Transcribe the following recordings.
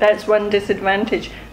That's one disadvantage.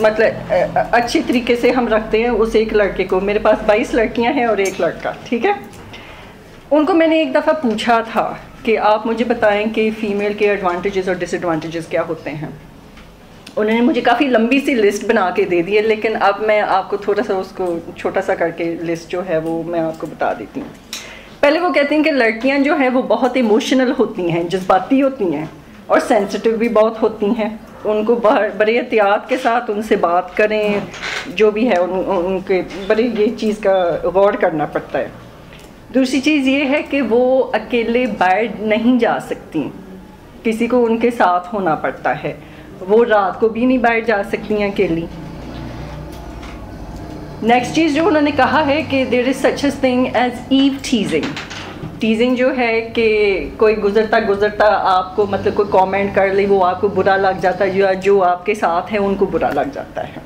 مطلب اچھی طریقے سے ہم رکھتے ہیں اس ایک لڑکے کو. میرے پاس 22 لڑکیاں ہیں اور ایک لڑکا, ٹھیک ہے. ان کو میں نے ایک دفعہ پوچھا تھا کہ آپ مجھے بتائیں کہ فیمیل کے ایڈوانٹیجز اور ڈس ایڈوانٹیجز کیا ہوتے ہیں. انہوں نے مجھے کافی لمبی سی لسٹ بنا کے دے دی ہے, لیکن اب میں آپ کو تھوڑا سا اس کو چھوٹا سا کر کے لسٹ جو ہے وہ میں آپ کو بتا دیتی ہوں. پہلے وہ کہتے ہیں کہ لڑکیاں جو ہیں وہ بہت ایموشنل ہوتی ہیں, جذباتی ہوتی ہیں اور سینسٹیو بھی بہت ہوتی ہیں. ان کو بڑے احتیاط کے ساتھ ان سے بات کریں, جو بھی ہے ان کے بڑے یہ چیز کا غور کرنا پڑتا ہے. دوسری چیز یہ ہے کہ وہ اکیلے باہر نہیں جا سکتی, کسی کو ان کے ساتھ ہونا پڑتا ہے. وہ رات کو بھی نہیں باہر جا سکتی ہیں اکیلی. نیکسٹ چیز جو انہوں نے کہا ہے کہ دیر از سچ اے تھنگ ایز ایو ٹیزنگ. ٹیزنگ جو ہے کہ کوئی گزرتا آپ کو مطلب کوئی کامنٹ کر لے, وہ آپ کو برا لگ جاتا ہے, یا جو آپ کے ساتھ ہیں ان کو برا لگ جاتا ہے.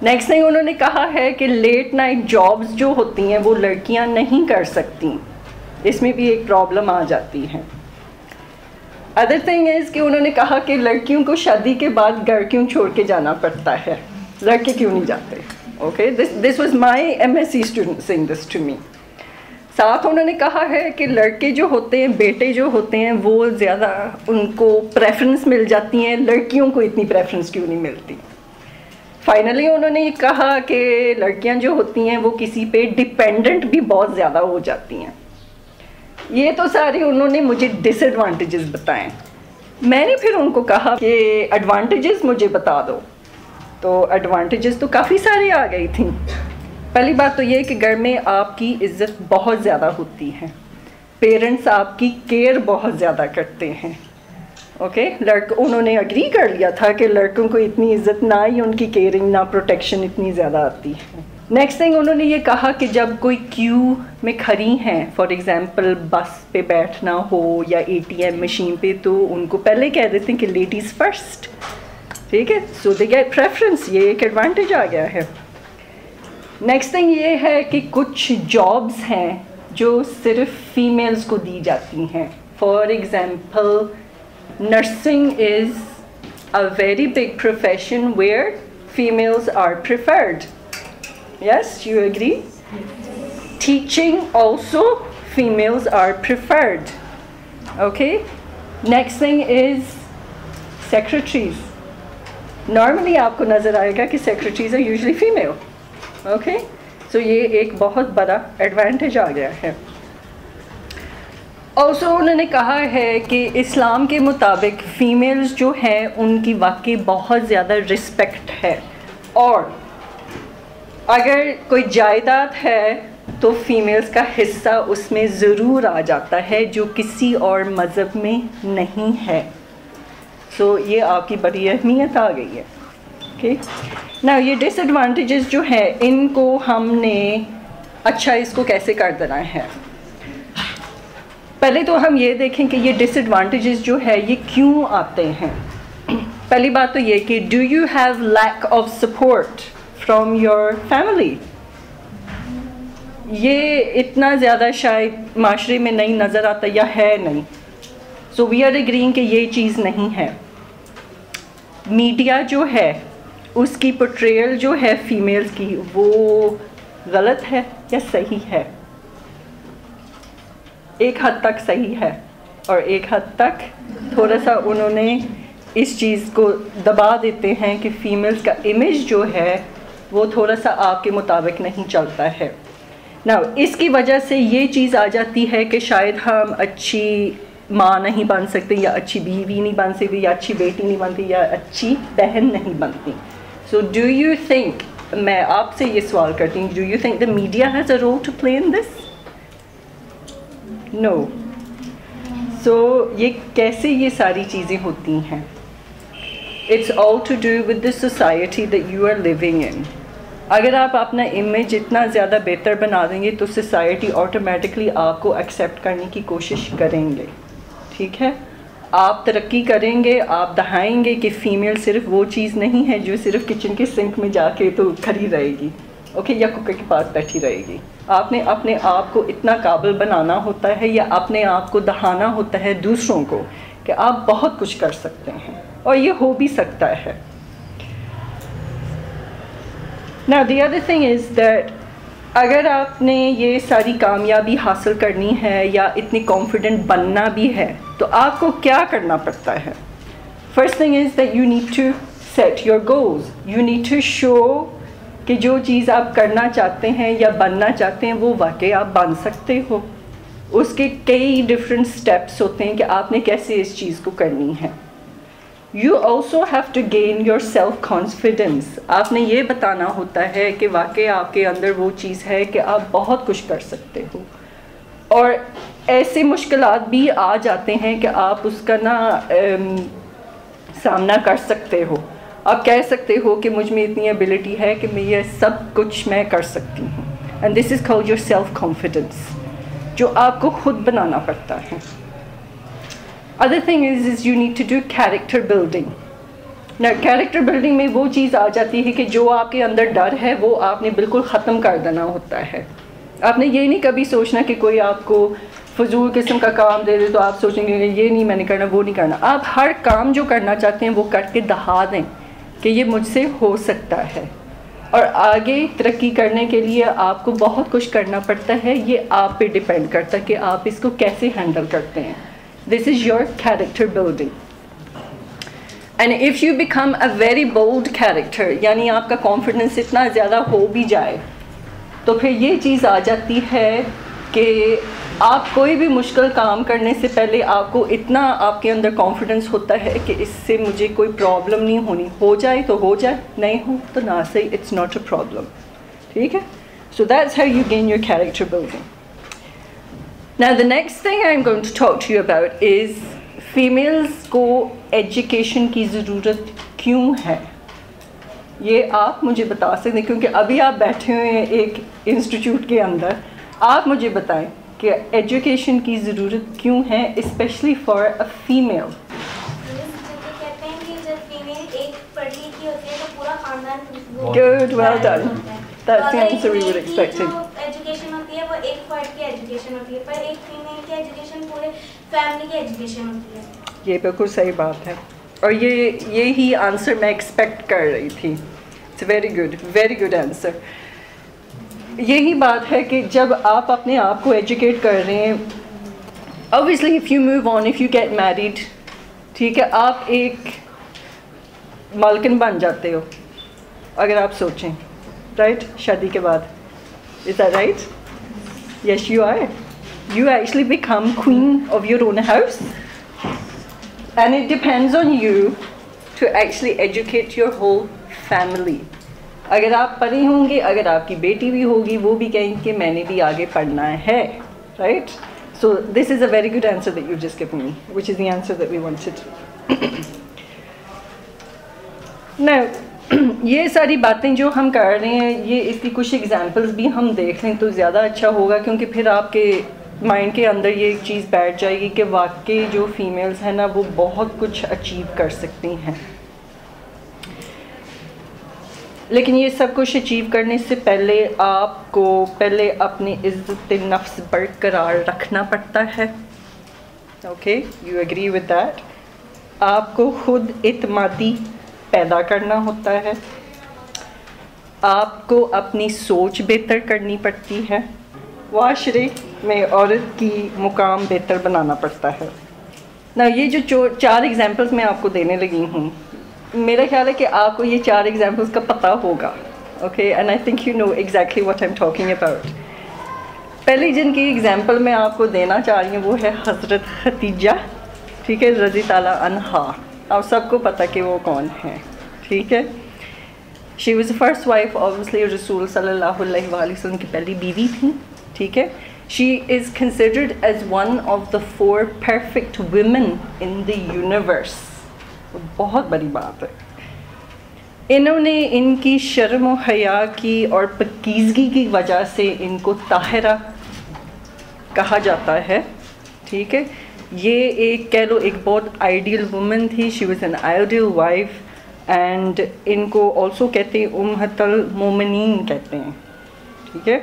نیکسٹ تھنگ انہوں نے کہا ہے کہ لیٹ نائٹ جابز جو ہوتی ہیں وہ لڑکیاں نہیں کر سکتی, اس میں بھی ایک پرابلم آ جاتی ہے. ادر تھنگ از کہ انہوں نے کہا کہ لڑکیوں کو شادی کے بعد گھر کیوں چھوڑ کے جانا پڑتا ہے, لڑکے کیوں نہیں جاتے. Okay, this was my MSc student seeing this to me. ساتھ انہوں نے کہا ہے کہ لڑکے جو ہوتے ہیں, بیٹے جو ہوتے ہیں, وہ زیادہ ان کو پریفرنس مل جاتی ہیں, لڑکیوں کو اتنی پریفرنس کیوں نہیں ملتی. فائنلی انہوں نے یہ کہا کہ لڑکیاں جو ہوتی ہیں وہ کسی پہ ڈپینڈنٹ بھی بہت زیادہ ہو جاتی ہیں. یہ تو سارے انہوں نے مجھے ڈس ایڈوانٹیجز بتائیں. میں نے پھر ان کو کہا کہ ایڈوانٹیجز مجھے بتا دو. تو ایڈوانٹیجز تو کافی سارے آ گئی تھیں. پہلی بات تو یہ کہ گھر میں آپ کی عزت بہت زیادہ ہوتی ہے, پیرنٹس آپ کی کیئر بہت زیادہ کرتے ہیں. اوکے, انہوں نے اگری کر لیا تھا کہ لڑکوں کو اتنی عزت نہ ہی ان کی کیئرنگ نہ پروٹیکشن اتنی زیادہ آتی ہے. نیکسٹ تھنگ انہوں نے یہ کہا کہ جب کوئی کیو میں کھڑی ہیں, فار ایگزامپل بس پہ بیٹھنا ہو یا ATM مشین پہ, تو ان کو پہلے کہہ دیتے ہیں کہ لیڈیز فرسٹ, ٹھیک ہے. سو دے گیٹ پریفرنس, یہ ایک ایڈوانٹیج آ گیا ہے. نیکسٹ تھنگ یہ ہے کہ کچھ جابس ہیں جو صرف فیمیلز کو دی جاتی ہیں. For example nursing is a very big profession where females are preferred. Yes, you agree? Teaching also, females are preferred. Okay? Next thing is secretaries. Normally آپ کو نظر آئے گا کہ secretaries are usually female. Okay? So یہ ایک بہت بڑا advantage آ گیا ہے. also انہوں نے کہا ہے کہ اسلام کے مطابق فیمیلز جو ہیں ان کی واقعی بہت زیادہ رسپیکٹ ہے, اور اگر کوئی جائیداد ہے تو فیمیلز کا حصہ اس میں ضرور آ جاتا ہے جو کسی اور مذہب میں نہیں ہے. سو یہ آپ کی بڑی اہمیت آ گئی ہے. اوکے, نا یہ ڈس ایڈوانٹیجز جو ہیں ان کو ہم نے اچھا اس کو کیسے کر دینا ہے. پہلے تو ہم یہ دیکھیں کہ یہ ڈس ایڈوانٹیجز جو ہے یہ کیوں آتے ہیں. پہلی بات تو یہ کہ do you have lack of support from your family. یہ اتنا زیادہ شاید معاشرے میں نہیں نظر آتا یا ہے نہیں. سو وی آر اگرینگ کہ یہ چیز نہیں ہے. میڈیا جو ہے اس کی پورٹریل جو ہے فیمیلز کی وہ غلط ہے یا صحیح ہے. ایک حد تک صحیح ہے اور ایک حد تک تھوڑا سا انہوں نے اس چیز کو دبا دیتے ہیں کہ فیمیلز کا امیج جو ہے وہ تھوڑا سا آپ کے مطابق نہیں چلتا ہے. نا اس کی وجہ سے یہ چیز آ جاتی ہے کہ شاید ہم اچھی ماں نہیں بن سکتے, یا اچھی بیوی نہیں بن سکتی, یا اچھی بیٹی نہیں بنتی, یا اچھی بہن نہیں بنتی. سو ڈو یو تھنک, میں آپ سے یہ سوال کرتی ہوں, do you think the media has a role to play in this? No. So یہ کیسے یہ ساری چیزیں ہوتی ہیں؟ It's all to do with the society that you are living in. اگر آپ اپنا امیج اتنا زیادہ بہتر بنا دیں گے تو سوسائٹی آٹومیٹکلی آپ کو ایکسیپٹ کرنے کی کوشش کریں گے. ٹھیک ہے, آپ ترقی کریں گے, آپ دکھائیں گے کہ فیمیل صرف وہ چیز نہیں ہے جو صرف کچن کے سنک میں جا کے تو کھڑی رہے گی, اوکے, یا کوکر کے پاس بیٹھی رہے گی. آپ نے اپنے آپ کو اتنا قابل بنانا ہوتا ہے, یا اپنے آپ کو دکھانا ہوتا ہے دوسروں کو کہ آپ بہت کچھ کر سکتے ہیں, اور یہ ہو بھی سکتا ہے. Now the other thing is that اگر آپ نے یہ ساری کامیابی حاصل کرنی ہے یا اتنی کانفیڈنٹ بننا بھی ہے تو آپ کو کیا کرنا پڑتا ہے؟ First thing is that you need to set your goals. You need to show کہ جو چیز آپ کرنا چاہتے ہیں یا بننا چاہتے ہیں وہ واقعی آپ بن سکتے ہو. اس کے کئی ڈفرینٹ اسٹیپس ہوتے ہیں کہ آپ نے کیسے اس چیز کو کرنی ہے. You also have to gain your self-confidence. آپ نے یہ بتانا ہوتا ہے کہ واقعی آپ کے اندر وہ چیز ہے کہ آپ بہت کچھ کر سکتے ہو. اور ایسے مشکلات بھی آ جاتے ہیں کہ آپ اس کا سامنا کر سکتے ہو. آپ کہہ سکتے ہو کہ مجھ میں اتنی ایبلٹی ہے کہ میں یہ سب کچھ میں کر سکتی ہوں. And this is called your self confidence, جو آپ کو خود بنانا پڑتا ہے. Other thing is you need to do character building. Now character building میں وہ چیز آ جاتی ہے کہ جو آپ کے اندر ڈر ہے وہ آپ نے بالکل ختم کر دینا ہوتا ہے. آپ نے یہ نہیں کبھی سوچنا کہ کوئی آپ کو فضول قسم کا کام دے دے تو آپ سوچیں گے کہ یہ نہیں میں نے کرنا, وہ نہیں کرنا. آپ ہر کام جو کرنا چاہتے ہیں وہ کر کے دکھا دیں کہ یہ مجھ سے ہو سکتا ہے. اور آگے ترقی کرنے کے لیے آپ کو بہت کچھ کرنا پڑتا ہے. یہ آپ پہ ڈپینڈ کرتا ہے کہ آپ اس کو کیسے ہینڈل کرتے ہیں. This is your character building. And if you become a very bold character, یعنی آپ کا کانفیڈنس اتنا زیادہ ہو بھی جائے تو پھر یہ چیز آ جاتی ہے کہ آپ کوئی بھی مشکل کام کرنے سے پہلے آپ کو اتنا آپ کے اندر کانفیڈنس ہوتا ہے کہ اس سے مجھے کوئی پرابلم نہیں ہونی. ہو جائے تو ہو جائے, نہیں ہو تو نہ صحیح, اٹس ناٹ اے پرابلم. ٹھیک ہے. So that's how you gain your character building. Now the next thing I'm going to talk to you about is females کو ایجوکیشن کی ضرورت کیوں ہے. یہ آپ مجھے بتا سکتے ہیں کیونکہ ابھی آپ بیٹھے ہوئے ہیں ایک انسٹیٹیوٹ کے اندر. آپ مجھے بتائیں کہ ایجوکیشن کی ضرورت کیوں ہے اسپیشلی فار اے فیمیل. کہتے ہیں کہ جب فیمیل ایک پڑھی لکھی ہوتی ہے تو پورا خاندان. Good, well done. That's the answer we were expecting. Education ہوتی ہے وہ ایک فرد کی ایجوکیشن ہوتی ہے, پر ایک فیمیل کی ایجوکیشن پورے فیملی کی ایجوکیشن ہوتی ہے. یہ بالکل صحیح بات ہے اور یہی آنسر میں ایکسپیکٹ کر رہی تھی. It's very good answer. یہی بات ہے کہ جب آپ اپنے آپ کو ایجوکیٹ کر رہے ہیں, obviously if you move on, if you get married, ٹھیک ہے, آپ ایک مالکن بن جاتے ہو اگر آپ سوچیں, رائٹ, شادی کے بعد. Is that right? Yes, you are. You actually become queen of your own house. And it depends on you to actually educate your whole family. اگر آپ پڑھے ہوں گے, اگر آپ کی بیٹی بھی ہوگی, وہ بھی کہیں کہ میں نے بھی آگے پڑھنا ہے, right? So this is a very good answer that you've just given me, which is the answer that we wanted. Now, یہ ساری باتیں جو ہم کر رہے ہیں, یہ اس کی کچھ ایگزامپلس بھی ہم دیکھ لیں تو زیادہ اچھا ہوگا, کیونکہ پھر آپ کے مائنڈ کے اندر یہ ایک چیز بیٹھ جائے گی کہ واقعی جو فیمیلز ہیں نا وہ بہت کچھ اچیو کر سکتی ہیں. لیکن یہ سب کچھ اچیو کرنے سے پہلے آپ کو پہلے اپنی عزت نفس برقرار رکھنا پڑتا ہے. Okay, you agree with that. آپ کو خود اعتمادی پیدا کرنا ہوتا ہے, آپ کو اپنی سوچ بہتر کرنی پڑتی ہے, معاشرے میں عورت کی مقام بہتر بنانا پڑتا ہے. نا یہ جو 4 ایگزامپلس میں آپ کو دینے لگی ہوں, میرا خیال ہے کہ آپ کو یہ 4 ایگزامپلس کا پتہ ہوگا. Okay, and I think you know exactly what I am talking about. پہلی جن کی ایگزامپل میں آپ کو دینا چاہ رہی ہوں وہ ہے حضرت خدیجہ, ٹھیک ہے, رضی تعالیٰ عنہا. آپ سب کو پتہ کہ وہ کون ہیں, ٹھیک ہے. She was the first wife, obviously رسول صلی اللہ علیہ وآلہ وسلم کی پہلی بیوی تھیں, ٹھیک ہے. She is considered as one of the 4 perfect women in the universe. بہت بڑی بات ہے. انہوں نے ان کی شرم و حیا کی اور پاکیزگی کی وجہ سے ان کو طاہرہ کہا جاتا ہے, ٹھیک ہے. یہ ایک کہہ لو ایک بہت آئیڈیل وومن تھی. She was an ideal wife, and ان کو آلسو کہتے ہیں امہت المومنین کہتے ہیں, ٹھیک ہے.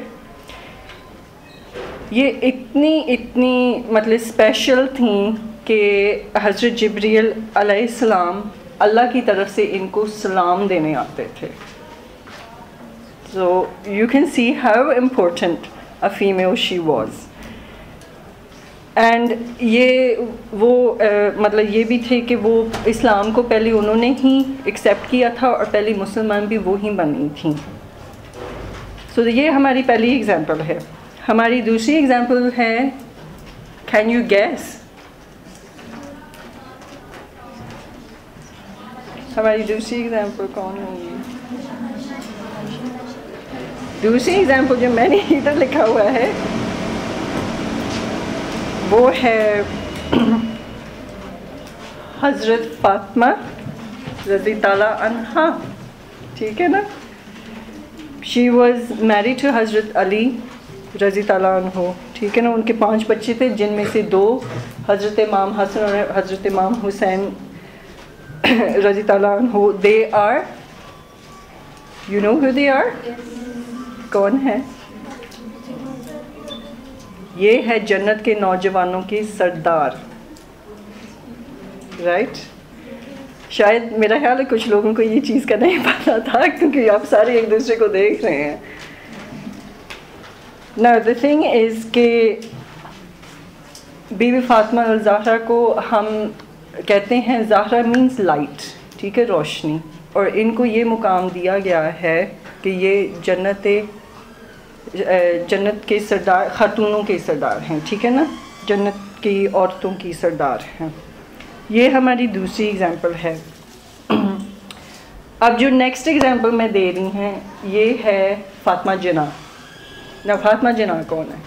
یہ اتنی مطلب اسپیشل تھیں کہ حضرت جبریل علیہ السلام اللہ کی طرف سے ان کو سلام دینے آتے تھے. So you can see how important a female she was. And یہ وہ مطلب یہ بھی تھے کہ وہ اسلام کو پہلے انہوں نے ہی ایکسیپٹ کیا تھا اور پہلی مسلمان بھی وہی بنی تھیں. سو یہ ہماری پہلی ایگزامپل ہے. ہماری دوسری ایگزامپل ہے, کین یو گیس, ہماری دوسری ایگزامپل کون ہوگی؟ دوسری ایگزامپل جو میں نے ادھر لکھا ہوا ہے وہ ہے حضرت فاطمہ رضی تعالیٰ عنہا. ٹھیک ہے نا. شی واز میریڈ ٹو حضرت علی رضی تعالیٰ عنہ. ٹھیک ہے نا. ان کے 5 بچے تھے جن میں سے 2 حضرت امام حسن اور حضرت امام حسین رضی تعالیٰ عنہ. They are, you know who they are, کون ہے؟ یہ ہے جنت کے نوجوانوں کے سردار. رائٹ. شاید میرا خیال ہے کچھ لوگوں کو یہ چیز کا نہیں پتا تھا کیونکہ آپ سارے ایک دوسرے کو دیکھ رہے ہیں. Now the thing is کہ بی بی فاطمہ الزہرا کو ہم کہتے ہیں, زہرا مینس لائٹ, ٹھیک ہے, روشنی, اور ان کو یہ مقام دیا گیا ہے کہ یہ جنت کے سردار, خاتونوں کے سردار ہیں. ٹھیک ہے نا. جنت کی عورتوں کی سردار ہیں. یہ ہماری دوسری ایگزامپل ہے. اب جو نیکسٹ ایگزامپل میں دے رہی ہیں یہ ہے فاطمہ جناح. نا فاطمہ جناح کون ہے؟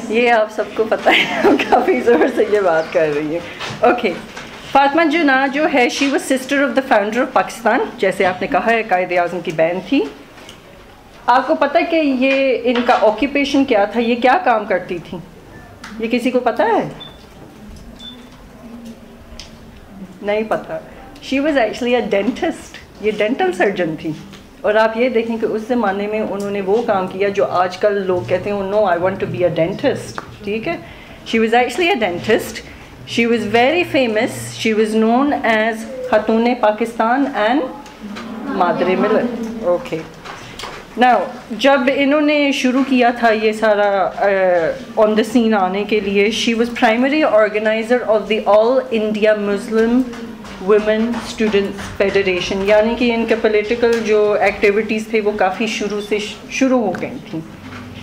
یہ آپ سب کو پتہ ہے, کافی زور سے یہ بات کر رہی ہیں. اوکے. فاطمہ جناح جو ہے, she was sister of the founder of Pakistan. جیسے آپ نے کہا ہے قائد اعظم کی بہن تھی. آپ کو پتہ ہے کہ یہ ان کا آکیوپیشن کیا تھا, یہ کیا کام کرتی تھیں؟ یہ کسی کو پتہ ہے؟ نہیں پتہ. شی واز ایکچولی اے ڈینٹسٹ. یہ ڈینٹل سرجن تھی. اور آپ یہ دیکھیں کہ اس زمانے میں انہوں نے وہ کام کیا جو آج کل لوگ کہتے ہیں no I want to be a dentist. ٹھیک ہے. She was actually a dentist. She was very famous. She was known as خاتون پاکستان اینڈ مادر ملت. اوکے. Now, جب انہوں نے شروع کیا تھا یہ سارا آن دا سین آنے کے لیے, she was primary organiser of the All India Muslim Women Students Federation. یعنی کہ ان کے پولیٹیکل جو ایکٹیویٹیز تھے وہ کافی شروع ہو گئی تھیں.